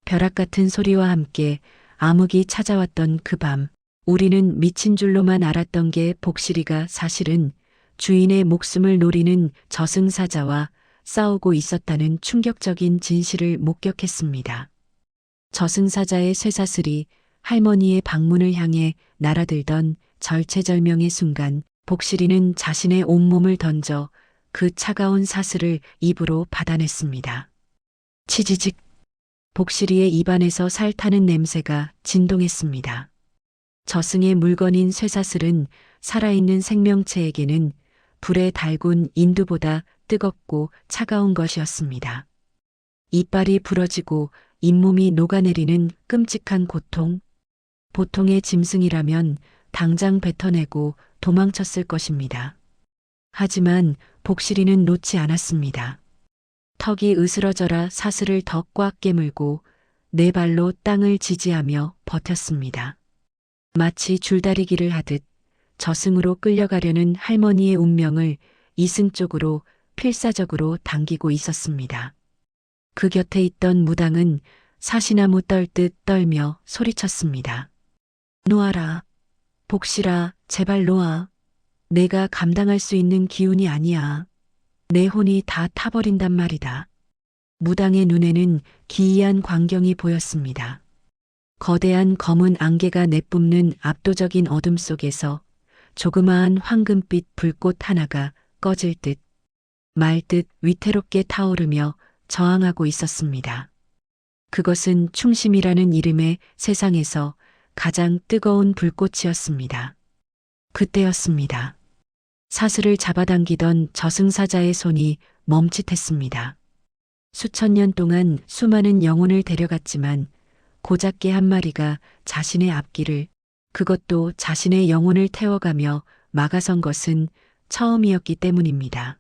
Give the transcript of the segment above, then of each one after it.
벼락 같은 소리와 함께 암흑이 찾아왔던 그 밤, 우리는 미친 줄로만 알았던 게 복실이가 사실은 주인의 목숨을 노리는 저승사자와 싸우고 있었다는 충격적인 진실을 목격했습니다. 저승사자의 쇠사슬이 할머니의 방문을 향해 날아들던 절체절명의 순간, 복실이는 자신의 온몸을 던져 그 차가운 사슬을 입으로 받아냈습니다. 치지직. 복실이의 입안에서 살 타는 냄새가 진동했습니다. 저승의 물건인 쇠사슬은 살아있는 생명체에게는 불에 달군 인두보다 뜨겁고 차가운 것이었습니다. 이빨이 부러지고 잇몸이 녹아내리는 끔찍한 고통. 보통의 짐승이라면 당장 뱉어내고 도망쳤을 것입니다. 하지만 복실이는 놓지 않았습니다. 턱이 으스러져라 사슬을 더 꽉 깨물고 네 발로 땅을 지지하며 버텼습니다. 마치 줄다리기를 하듯 저승으로 끌려가려는 할머니의 운명을 이승 쪽으로 필사적으로 당기고 있었습니다. 그 곁에 있던 무당은 사시나무 떨듯 떨며 소리쳤습니다. 놓아라. 복실아, 제발 놓아. 내가 감당할 수 있는 기운이 아니야. 내 혼이 다 타버린단 말이다. 무당의 눈에는 기이한 광경이 보였습니다. 거대한 검은 안개가 내뿜는 압도적인 어둠 속에서 조그마한 황금빛 불꽃 하나가 꺼질 듯 말 듯 위태롭게 타오르며 저항하고 있었습니다. 그것은 충심이라는 이름의 세상에서 가장 뜨거운 불꽃이었습니다. 그때였습니다. 사슬을 잡아당기던 저승사자의 손이 멈칫했습니다. 수천 년 동안 수많은 영혼을 데려갔지만 고작 개 한 마리가 자신의 앞길을, 그것도 자신의 영혼을 태워가며 막아선 것은 처음이었기 때문입니다.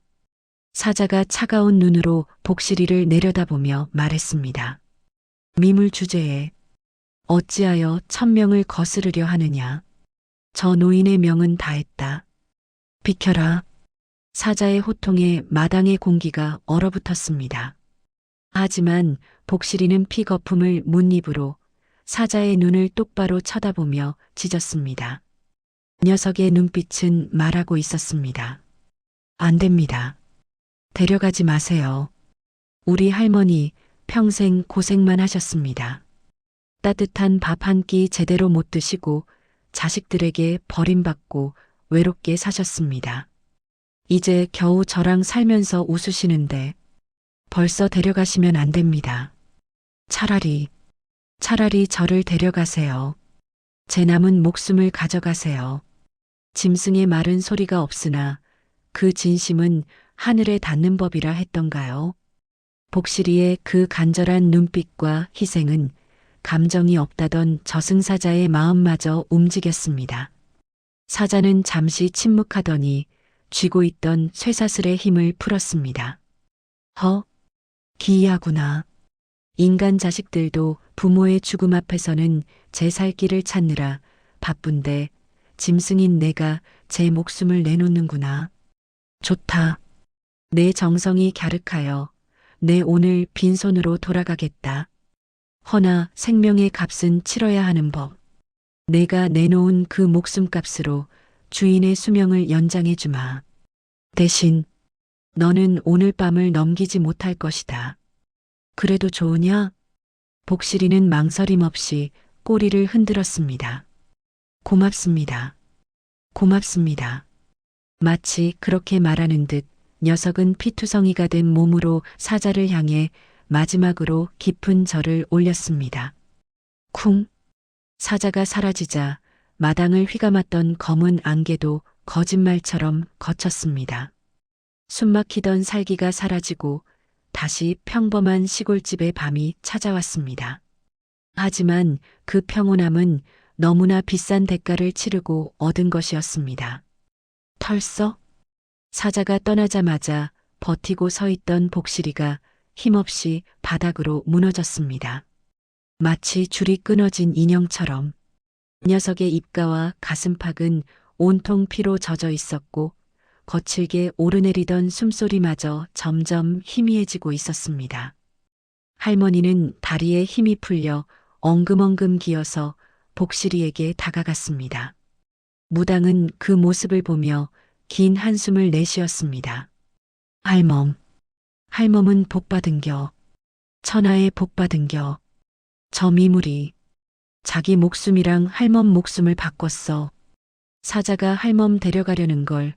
사자가 차가운 눈으로 복실이를 내려다보며 말했습니다. 미물 주제에 어찌하여 천명을 거스르려 하느냐. 저 노인의 명은 다했다. 비켜라. 사자의 호통에 마당의 공기가 얼어붙었습니다. 하지만 복실이는 피 거품을 문입으로 사자의 눈을 똑바로 쳐다보며 짖었습니다. 녀석의 눈빛은 말하고 있었습니다. 안 됩니다. 데려가지 마세요. 우리 할머니 평생 고생만 하셨습니다. 따뜻한 밥 한 끼 제대로 못 드시고 자식들에게 버림받고 외롭게 사셨습니다. 이제 겨우 저랑 살면서 웃으시는데 벌써 데려가시면 안 됩니다. 차라리 저를 데려가세요. 제 남은 목숨을 가져가세요. 짐승의 말은 소리가 없으나 그 진심은 하늘에 닿는 법이라 했던가요? 복실이의 그 간절한 눈빛과 희생은 감정이 없다던 저승사자의 마음마저 움직였습니다. 사자는 잠시 침묵하더니 쥐고 있던 쇠사슬의 힘을 풀었습니다. 기이하구나. 인간 자식들도 부모의 죽음 앞에서는 제 살 길을 찾느라 바쁜데 짐승인 내가 제 목숨을 내놓는구나. 좋다. 내 정성이 갸륵하여 내 오늘 빈손으로 돌아가겠다. 허나 생명의 값은 치러야 하는 법. 내가 내놓은 그 목숨값으로 주인의 수명을 연장해 주마. 대신 너는 오늘 밤을 넘기지 못할 것이다. 그래도 좋으냐? 복실이는 망설임 없이 꼬리를 흔들었습니다. 고맙습니다. 고맙습니다. 마치 그렇게 말하는 듯 녀석은 피투성이가 된 몸으로 사자를 향해 마지막으로 깊은 절을 올렸습니다. 쿵! 사자가 사라지자 마당을 휘감았던 검은 안개도 거짓말처럼 거쳤습니다. 숨막히던 살기가 사라지고 다시 평범한 시골집의 밤이 찾아왔습니다. 하지만 그 평온함은 너무나 비싼 대가를 치르고 얻은 것이었습니다. 털썩? 사자가 떠나자마자 버티고 서 있던 복실이가 힘없이 바닥으로 무너졌습니다. 마치 줄이 끊어진 인형처럼. 녀석의 입가와 가슴팍은 온통 피로 젖어 있었고 거칠게 오르내리던 숨소리마저 점점 희미해지고 있었습니다. 할머니는 다리에 힘이 풀려 엉금엉금 기어서 복실이에게 다가갔습니다. 무당은 그 모습을 보며 긴 한숨을 내쉬었습니다. 할멈, 할멈은 복받은겨. 천하에 복받은겨. 저 미물이 자기 목숨이랑 할멈 목숨을 바꿨어. 사자가 할멈 데려가려는 걸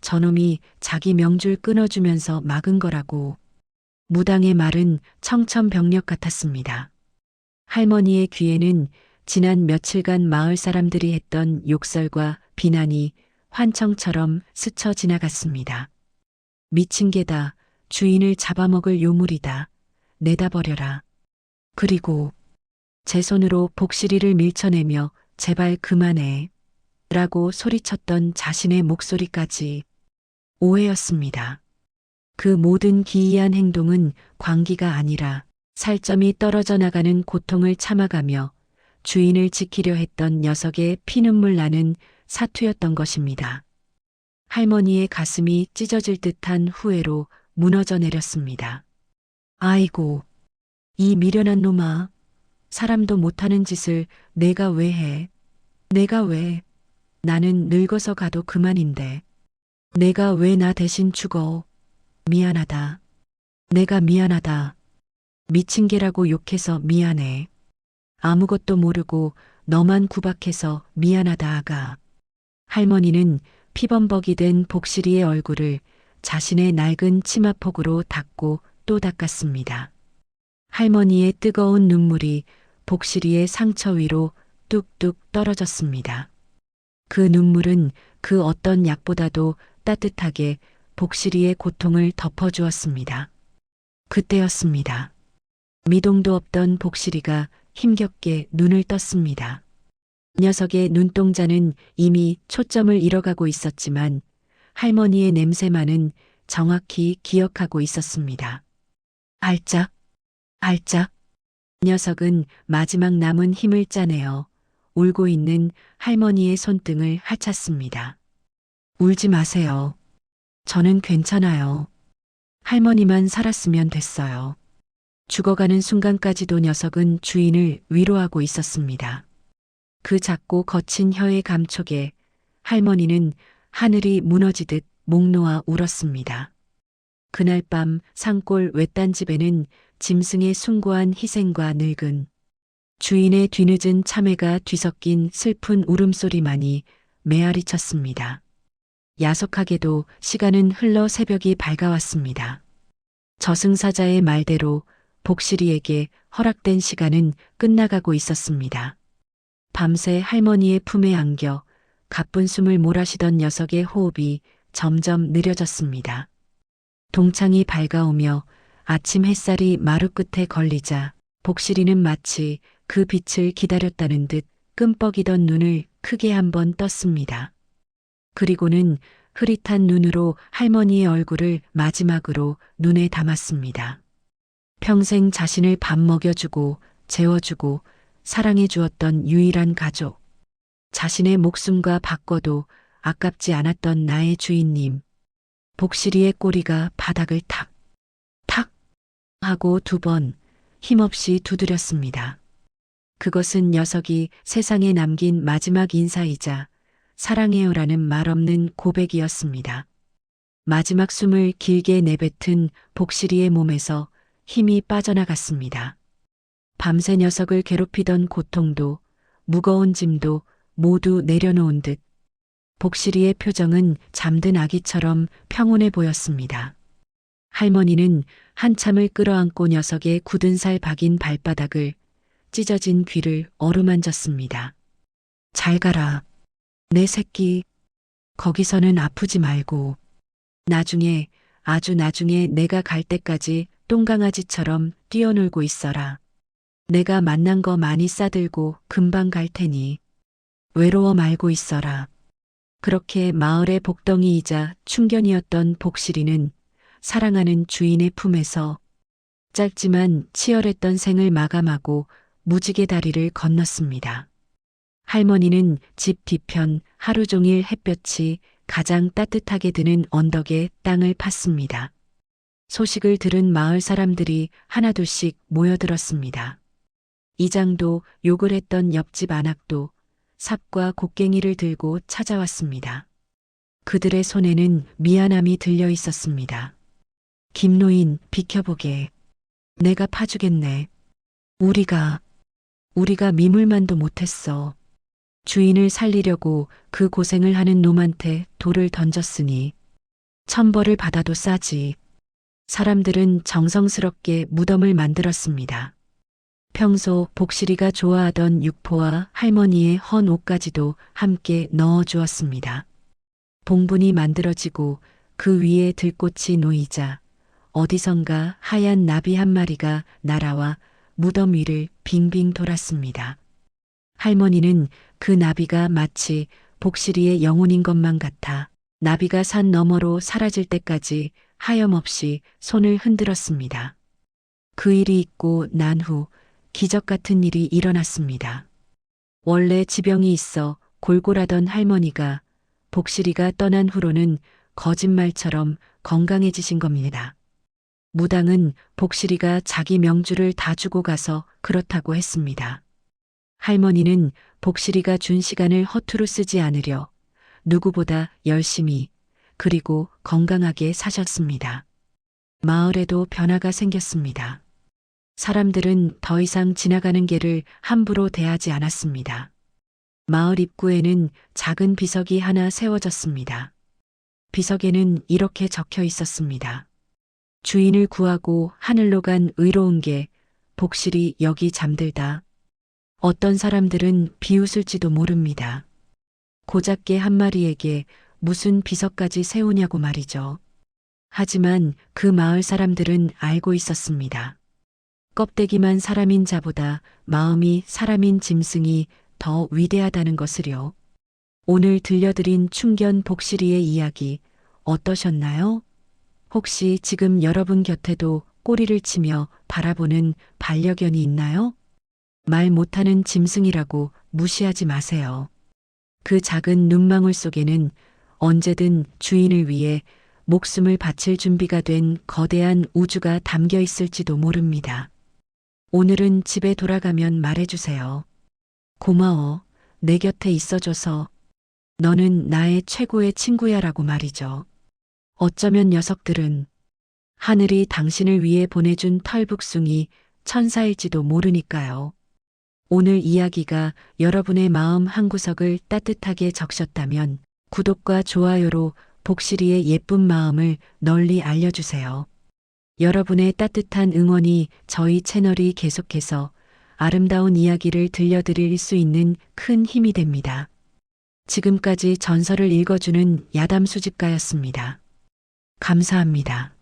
저놈이 자기 명줄 끊어주면서 막은 거라고. 무당의 말은 청천벽력 같았습니다. 할머니의 귀에는 지난 며칠간 마을 사람들이 했던 욕설과 비난이 환청처럼 스쳐 지나갔습니다. 미친 개다. 주인을 잡아먹을 요물이다. 내다 버려라. 그리고 제 손으로 복실이를 밀쳐내며 제발 그만해. 라고 소리쳤던 자신의 목소리까지 오해였습니다. 그 모든 기이한 행동은 광기가 아니라 살점이 떨어져 나가는 고통을 참아가며 주인을 지키려 했던 녀석의 피눈물 나는 사투였던 것입니다. 할머니의 가슴이 찢어질 듯한 후회로 무너져 내렸습니다. 아이고, 이 미련한 놈아. 사람도 못하는 짓을 내가 왜 해? 내가 왜? 나는 늙어서 가도 그만인데. 내가 왜 나 대신 죽어? 미안하다. 내가 미안하다. 미친 개라고 욕해서 미안해. 아무것도 모르고 너만 구박해서 미안하다 아가. 할머니는 피범벅이 된 복실이의 얼굴을 자신의 낡은 치마폭으로 닦고 또 닦았습니다. 할머니의 뜨거운 눈물이 복실이의 상처 위로 뚝뚝 떨어졌습니다. 그 눈물은 그 어떤 약보다도 따뜻하게 복실이의 고통을 덮어주었습니다. 그때였습니다. 미동도 없던 복실이가 힘겹게 눈을 떴습니다. 녀석의 눈동자는 이미 초점을 잃어가고 있었지만 할머니의 냄새만은 정확히 기억하고 있었습니다. 알짝, 알짝. 녀석은 마지막 남은 힘을 짜내어 울고 있는 할머니의 손등을 핥았습니다. 울지 마세요. 저는 괜찮아요. 할머니만 살았으면 됐어요. 죽어가는 순간까지도 녀석은 주인을 위로하고 있었습니다. 그 작고 거친 혀의 감촉에 할머니는 하늘이 무너지듯 목 놓아 울었습니다. 그날 밤 산골 외딴 집에는 짐승의 숭고한 희생과 늙은 주인의 뒤늦은 참회가 뒤섞인 슬픈 울음소리만이 메아리 쳤습니다. 야속하게도 시간은 흘러 새벽이 밝아왔습니다. 저승사자의 말대로 복실이에게 허락된 시간은 끝나가고 있었습니다. 밤새 할머니의 품에 안겨 가쁜 숨을 몰아쉬던 녀석의 호흡이 점점 느려졌습니다. 동창이 밝아오며 아침 햇살이 마루 끝에 걸리자 복실이는 마치 그 빛을 기다렸다는 듯 끔뻑이던 눈을 크게 한번 떴습니다. 그리고는 흐릿한 눈으로 할머니의 얼굴을 마지막으로 눈에 담았습니다. 평생 자신을 밥 먹여주고 재워주고 사랑해 주었던 유일한 가족. 자신의 목숨과 바꿔도 아깝지 않았던 나의 주인님. 복실이의 꼬리가 바닥을 탁, 탁 하고 2번 힘없이 두드렸습니다. 그것은 녀석이 세상에 남긴 마지막 인사이자 사랑해요라는 말 없는 고백이었습니다. 마지막 숨을 길게 내뱉은 복실이의 몸에서 힘이 빠져나갔습니다. 밤새 녀석을 괴롭히던 고통도 무거운 짐도 모두 내려놓은 듯 복실이의 표정은 잠든 아기처럼 평온해 보였습니다. 할머니는 한참을 끌어안고 녀석의 굳은 살 박인 발바닥을 찢어진 귀를 어루만졌습니다. 잘 가라. 내 새끼. 거기서는 아프지 말고. 나중에, 아주 나중에 내가 갈 때까지 똥강아지처럼 뛰어놀고 있어라. 내가 만난 거 많이 싸들고 금방 갈 테니. 외로워 말고 있어라. 그렇게 마을의 복덩이이자 충견이었던 복실이는 사랑하는 주인의 품에서 짧지만 치열했던 생을 마감하고 무지개 다리를 건넜습니다. 할머니는 집 뒤편 하루 종일 햇볕이 가장 따뜻하게 드는 언덕에 땅을 팠습니다. 소식을 들은 마을 사람들이 하나둘씩 모여들었습니다. 이장도 욕을 했던 옆집 안악도 삽과 곡괭이를 들고 찾아왔습니다. 그들의 손에는 미안함이 들려 있었습니다. 김노인, 비켜보게. 내가 파주겠네. 우리가 미물만도 못했어. 주인을 살리려고 그 고생을 하는 놈한테 돌을 던졌으니 천벌을 받아도 싸지. 사람들은 정성스럽게 무덤을 만들었습니다. 평소 복실이가 좋아하던 육포와 할머니의 헌 옷까지도 함께 넣어 주었습니다. 봉분이 만들어지고 그 위에 들꽃이 놓이자 어디선가 하얀 나비 한 마리가 날아와 무덤 위를 빙빙 돌았습니다. 할머니는 그 나비가 마치 복실이의 영혼인 것만 같아 나비가 산 너머로 사라질 때까지 하염없이 손을 흔들었습니다. 그 일이 있고 난 후 기적 같은 일이 일어났습니다. 원래 지병이 있어 골골하던 할머니가 복실이가 떠난 후로는 거짓말처럼 건강해지신 겁니다. 무당은 복실이가 자기 명주를 다 주고 가서 그렇다고 했습니다. 할머니는 복실이가 준 시간을 허투루 쓰지 않으려 누구보다 열심히 그리고 건강하게 사셨습니다. 마을에도 변화가 생겼습니다. 사람들은 더 이상 지나가는 개를 함부로 대하지 않았습니다. 마을 입구에는 작은 비석이 하나 세워졌습니다. 비석에는 이렇게 적혀 있었습니다. 주인을 구하고 하늘로 간 의로운 개, 복실이 여기 잠들다. 어떤 사람들은 비웃을지도 모릅니다. 고작 개 한 마리에게 무슨 비석까지 세우냐고 말이죠. 하지만 그 마을 사람들은 알고 있었습니다. 껍데기만 사람인 자보다 마음이 사람인 짐승이 더 위대하다는 것을요. 오늘 들려드린 충견 복실이의 이야기 어떠셨나요? 혹시 지금 여러분 곁에도 꼬리를 치며 바라보는 반려견이 있나요? 말 못하는 짐승이라고 무시하지 마세요. 그 작은 눈망울 속에는 언제든 주인을 위해 목숨을 바칠 준비가 된 거대한 우주가 담겨 있을지도 모릅니다. 오늘은 집에 돌아가면 말해주세요. 고마워. 내 곁에 있어줘서. 너는 나의 최고의 친구야라고 말이죠. 어쩌면 녀석들은 하늘이 당신을 위해 보내준 털북숭이 천사일지도 모르니까요. 오늘 이야기가 여러분의 마음 한구석을 따뜻하게 적셨다면 구독과 좋아요로 복실이의 예쁜 마음을 널리 알려주세요. 여러분의 따뜻한 응원이 저희 채널이 계속해서 아름다운 이야기를 들려드릴 수 있는 큰 힘이 됩니다. 지금까지 전설을 읽어주는 야담 수집가였습니다. 감사합니다.